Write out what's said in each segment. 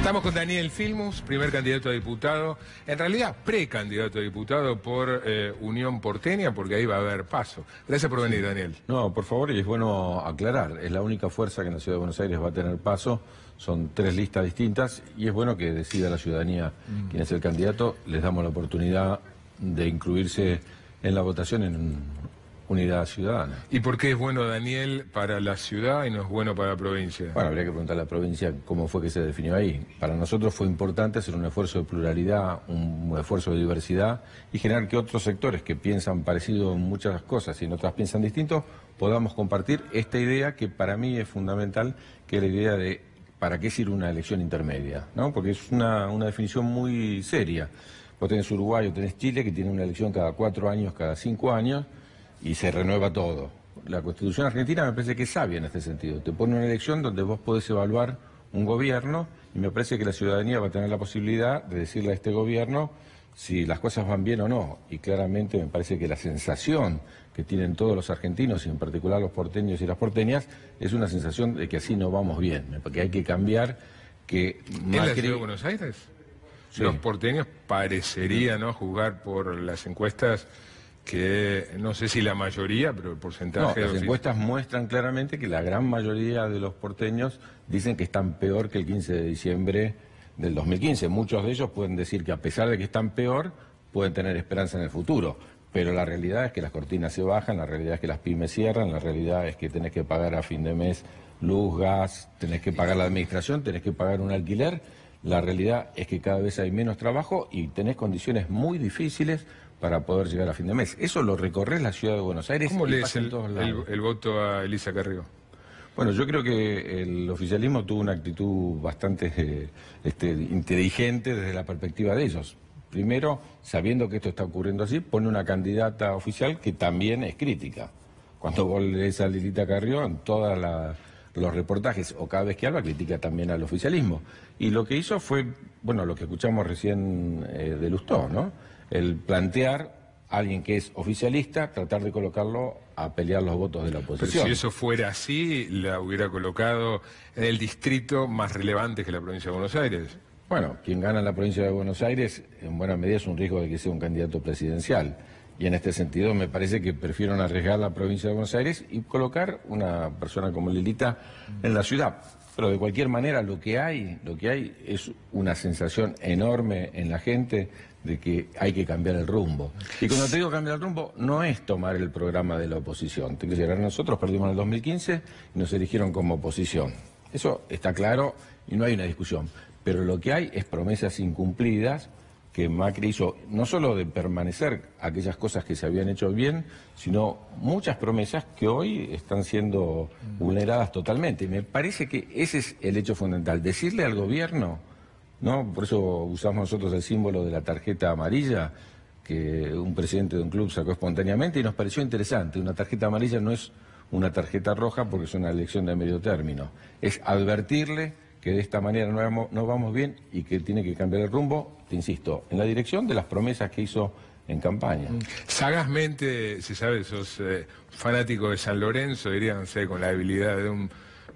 Estamos con Daniel Filmus, primer candidato a diputado, en realidad precandidato a diputado por Unión Porteña, porque ahí va a haber paso. Gracias por venir, Daniel. No, por favor, y es bueno aclarar, es la única fuerza que en la Ciudad de Buenos Aires va a tener paso, son 3 listas distintas, y es bueno que decida la ciudadanía quién es el candidato, les damos la oportunidad de incluirse en la votación en Unidad Ciudadana. ¿Y por qué es bueno, Daniel, para la ciudad y no es bueno para la provincia? Bueno, habría que preguntar a la provincia cómo fue que se definió ahí. Para nosotros fue importante hacer un esfuerzo de pluralidad, un esfuerzo de diversidad y generar que otros sectores que piensan parecido en muchas cosas y en otras piensan distinto, podamos compartir esta idea que para mí es fundamental, que es la idea de para qué sirve una elección intermedia, ¿no? Porque es una definición muy seria. Vos tenés Uruguay o tenés Chile, que tiene una elección cada 4 años, cada 5 años, y se renueva todo. La Constitución argentina me parece que es sabia en este sentido. Te pone una elección donde vos podés evaluar un gobierno y me parece que la ciudadanía va a tener la posibilidad de decirle a este gobierno si las cosas van bien o no. Y claramente me parece que la sensación que tienen todos los argentinos y en particular los porteños y las porteñas es una sensación de que así no vamos bien, porque hay que cambiar que ¿En la Ciudad de Buenos Aires? Sí. Los porteños parecerían, ¿no?, juzgar por las encuestas que no sé si la mayoría, pero el porcentaje... No, las encuestas muestran claramente que la gran mayoría de los porteños dicen que están peor que el 15 de diciembre del 2015. Muchos de ellos pueden decir que a pesar de que están peor, pueden tener esperanza en el futuro. Pero la realidad es que las cortinas se bajan, la realidad es que las pymes cierran, la realidad es que tenés que pagar a fin de mes luz, gas, tenés que pagar la administración, tenés que pagar un alquiler. La realidad es que cada vez hay menos trabajo y tenés condiciones muy difíciles para poder llegar a fin de mes. Eso lo recorres la Ciudad de Buenos Aires. ¿Cómo lees el voto a Elisa Carrió? Bueno, yo creo que el oficialismo tuvo una actitud bastante inteligente desde la perspectiva de ellos. Primero, sabiendo que esto está ocurriendo así, pone una candidata oficial que también es crítica. Cuando vos lees a Lilita Carrió, en todos los reportajes, o cada vez que habla, critica también al oficialismo. Y lo que hizo fue, bueno, lo que escuchamos recién de Lustó, ¿no? El plantear a alguien que es oficialista, tratar de colocarlo a pelear los votos de la oposición. Pero si eso fuera así, la hubiera colocado en el distrito más relevante que la provincia de Buenos Aires. Bueno, quien gana en la provincia de Buenos Aires, en buena medida es un riesgo de que sea un candidato presidencial. Y en este sentido me parece que prefieren arriesgar la provincia de Buenos Aires y colocar una persona como Lilita en la ciudad. Pero de cualquier manera lo que hay es una sensación enorme en la gente de que hay que cambiar el rumbo. Y cuando te digo cambiar el rumbo, no es tomar el programa de la oposición. Te quiero decir, nosotros perdimos en el 2015 y nos eligieron como oposición. Eso está claro y no hay una discusión. Pero lo que hay es promesas incumplidas que Macri hizo, no solo de permanecer aquellas cosas que se habían hecho bien, sino muchas promesas que hoy están siendo vulneradas totalmente. Y me parece que ese es el hecho fundamental. Decirle al gobierno, ¿no? Por eso usamos nosotros el símbolo de la tarjeta amarilla, que un presidente de un club sacó espontáneamente y nos pareció interesante. Una tarjeta amarilla no es una tarjeta roja porque es una elección de medio término. Es advertirle que de esta manera no vamos bien y que tiene que cambiar el rumbo, te insisto, en la dirección de las promesas que hizo en campaña. Sagazmente, se sabe, sos fanático de San Lorenzo, dirían, con la habilidad de un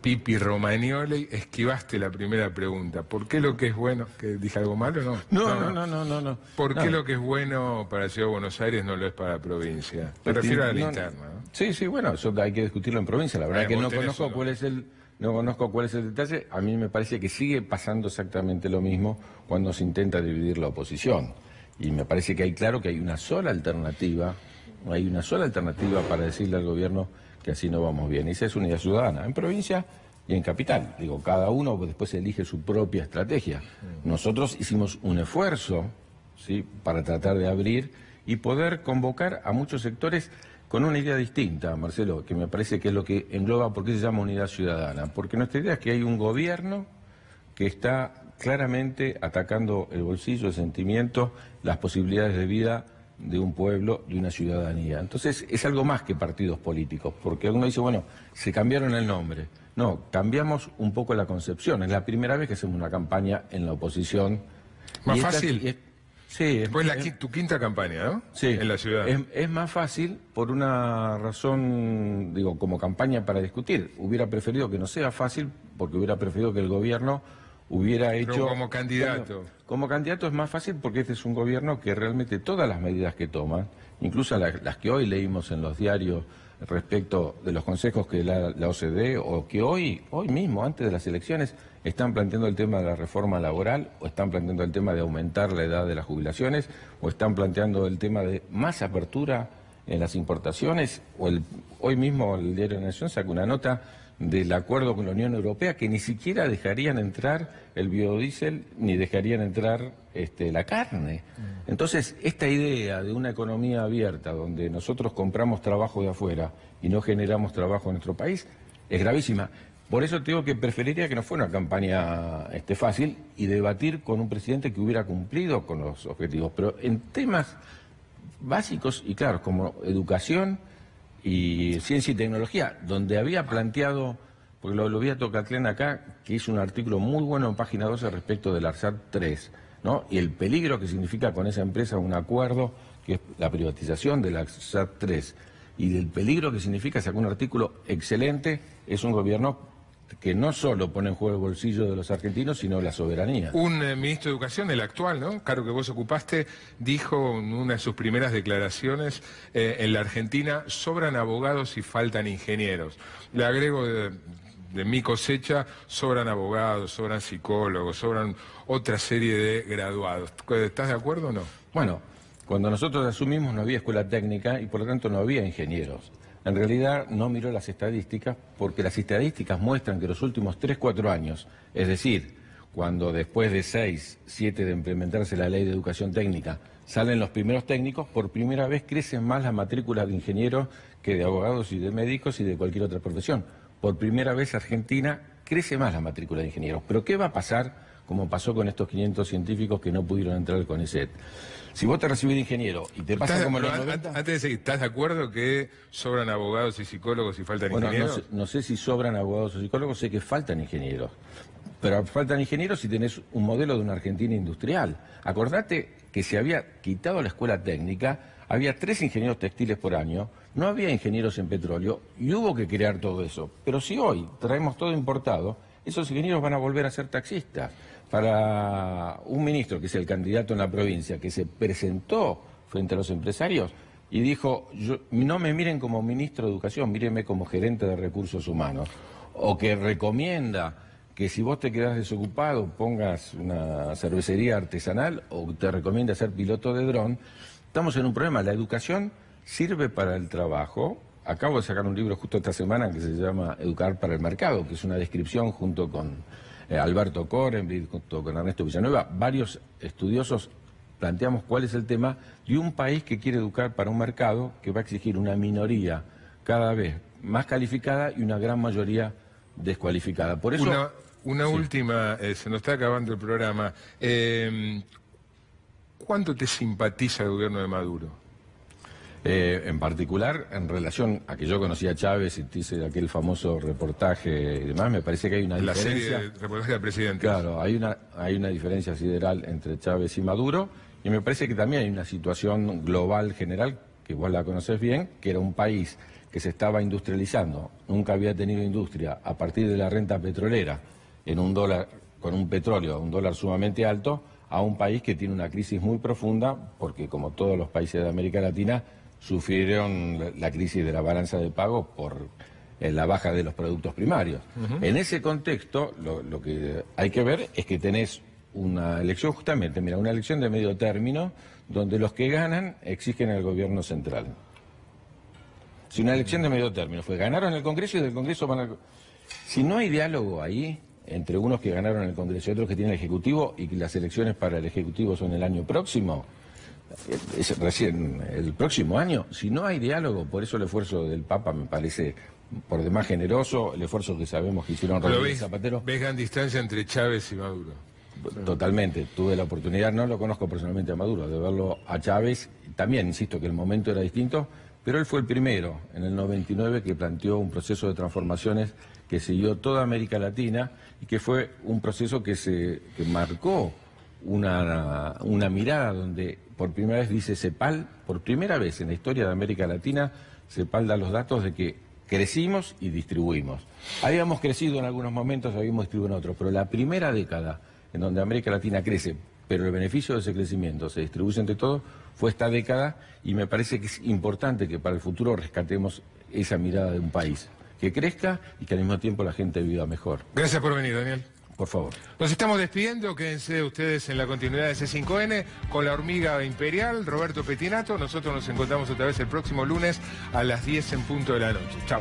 Pipi Romagnoli, esquivaste la primera pregunta. ¿Por qué lo que es bueno? ¿Que dije algo malo o no? No. ¿Por qué lo que es bueno para la Ciudad de Buenos Aires no lo es para la provincia? Me refiero a la interna, ¿no? Sí, bueno, eso hay que discutirlo en provincia. La verdad que no conozco cuál es el detalle. A mí me parece que sigue pasando exactamente lo mismo cuando se intenta dividir la oposición. Y me parece que hay claro que hay una sola alternativa para decirle al gobierno que así no vamos bien. Y esa es Unidad Ciudadana, en provincia y en capital. Digo, cada uno después elige su propia estrategia. Nosotros hicimos un esfuerzo, ¿sí?, para tratar de abrir y poder convocar a muchos sectores con una idea distinta, Marcelo, que me parece que es lo que engloba por qué se llama Unidad Ciudadana. Porque nuestra idea es que hay un gobierno que está claramente atacando el bolsillo, el sentimiento, las posibilidades de vida de un pueblo, de una ciudadanía. Entonces es algo más que partidos políticos, porque uno dice, bueno, se cambiaron el nombre. No, cambiamos un poco la concepción. Es la primera vez que hacemos una campaña en la oposición. ¿Más fácil? Sí. Fue tu quinta campaña, ¿no? Sí. En la ciudad. Es más fácil por una razón, como campaña para discutir. Hubiera preferido que no sea fácil, porque hubiera preferido que el gobierno hubiera hecho... Pero como candidato. Como candidato es más fácil porque este es un gobierno que realmente todas las medidas que toma, incluso las que hoy leímos en los diarios respecto de los consejos que la OCDE, o que hoy mismo, antes de las elecciones, están planteando el tema de la reforma laboral, o están planteando el tema de aumentar la edad de las jubilaciones, o están planteando el tema de más apertura en las importaciones, hoy mismo el Diario de la Nación saca una nota del acuerdo con la Unión Europea que ni siquiera dejarían entrar el biodiesel ni dejarían entrar la carne. Entonces, esta idea de una economía abierta donde nosotros compramos trabajo de afuera y no generamos trabajo en nuestro país es gravísima. Por eso te digo que preferiría que no fuera una campaña fácil y debatir con un presidente que hubiera cumplido con los objetivos. Pero en temas básicos y claros como educación y ciencia y tecnología, donde había planteado, porque lo vi a Tocatlén acá, que hizo un artículo muy bueno en página 12 respecto del ARSAT 3, ¿no? Y el peligro que significa con esa empresa un acuerdo, que es la privatización del ARSAT 3, y del peligro que significa, sacó un artículo excelente, es un gobierno que no solo pone en juego el bolsillo de los argentinos, sino la soberanía. Un ministro de Educación, el actual, ¿no? Cargo que vos ocupaste, dijo en una de sus primeras declaraciones, en la Argentina sobran abogados y faltan ingenieros. Le agrego de mi cosecha, sobran abogados, sobran psicólogos, sobran otra serie de graduados. ¿Estás de acuerdo o no? Bueno, cuando nosotros asumimos no había escuela técnica y por lo tanto no había ingenieros. En realidad no miró las estadísticas porque las estadísticas muestran que los últimos 3-4 años, es decir, cuando después de 6, 7 de implementarse la ley de educación técnica, salen los primeros técnicos, por primera vez crecen más las matrículas de ingenieros que de abogados y de médicos y de cualquier otra profesión. Por primera vez Argentina crece más la matrícula de ingenieros. Pero ¿qué va a pasar como pasó con estos 500 científicos que no pudieron entrar al CONICET? Si vos te recibís de ingeniero y te pasa como los 90... Antes de seguir, ¿estás de acuerdo que sobran abogados y psicólogos y faltan ingenieros? No sé si sobran abogados o psicólogos, sé que faltan ingenieros. Pero faltan ingenieros si tenés un modelo de una Argentina industrial. Acordate que se había quitado la escuela técnica, había 3 ingenieros textiles por año, no había ingenieros en petróleo y hubo que crear todo eso. Pero si hoy traemos todo importado, esos ingenieros van a volver a ser taxistas. Para un ministro que es el candidato en la provincia, que se presentó frente a los empresarios y dijo, no me miren como ministro de Educación, mírenme como gerente de recursos humanos, o que recomienda que si vos te quedás desocupado pongas una cervecería artesanal, o te recomienda ser piloto de dron, estamos en un problema. La educación sirve para el trabajo. Acabo de sacar un libro justo esta semana que se llama Educar para el Mercado, que es una descripción junto con Alberto Korenbrid, junto con Ernesto Villanueva, varios estudiosos planteamos cuál es el tema de un país que quiere educar para un mercado que va a exigir una minoría cada vez más calificada y una gran mayoría descualificada. Por eso... Una sí. última, se nos está acabando el programa. ¿Cuánto te simpatiza el gobierno de Maduro? En particular, en relación a que yo conocía a Chávez y te hice aquel famoso reportaje y demás, me parece que hay una diferencia... La serie de reportaje del presidente. Claro, hay una diferencia sideral entre Chávez y Maduro, y me parece que también hay una situación global general, que vos la conocés bien, que era un país que se estaba industrializando, nunca había tenido industria a partir de la renta petrolera, en un dólar, con un petróleo a un dólar sumamente alto, a un país que tiene una crisis muy profunda, porque como todos los países de América Latina, sufrieron la crisis de la balanza de pago por la baja de los productos primarios. En ese contexto, lo que hay que ver es que tenés una elección justamente, mira, una elección de medio término, donde los que ganan exigen al gobierno central. Si una elección de medio término fue, ganaron el Congreso y del Congreso van al... Si no hay diálogo ahí, entre unos que ganaron el Congreso y otros que tienen el Ejecutivo, y que las elecciones para el Ejecutivo son el año próximo, es recién el próximo año, si no hay diálogo, por eso el esfuerzo del Papa me parece por demás generoso, el esfuerzo que sabemos que hicieron Rodríguez Zapatero. ¿Ves gran distancia entre Chávez y Maduro? Totalmente, tuve la oportunidad, no lo conozco personalmente a Maduro, de verlo a Chávez, también insisto que el momento era distinto, pero él fue el primero, en el 99, que planteó un proceso de transformaciones que siguió toda América Latina y que fue un proceso que marcó una mirada donde por primera vez dice CEPAL, por primera vez en la historia de América Latina, CEPAL da los datos de que crecimos y distribuimos. Habíamos crecido en algunos momentos, habíamos distribuido en otros, pero la primera década en donde América Latina crece, pero el beneficio de ese crecimiento se distribuye entre todos, fue esta década, y me parece que es importante que para el futuro rescatemos esa mirada de un país, que crezca y que al mismo tiempo la gente viva mejor. Gracias por venir, Daniel. Por favor. Nos estamos despidiendo, quédense ustedes en la continuidad de C5N con la hormiga imperial, Roberto Pettinato. Nosotros nos encontramos otra vez el próximo lunes a las 10 en punto de la noche. Chao.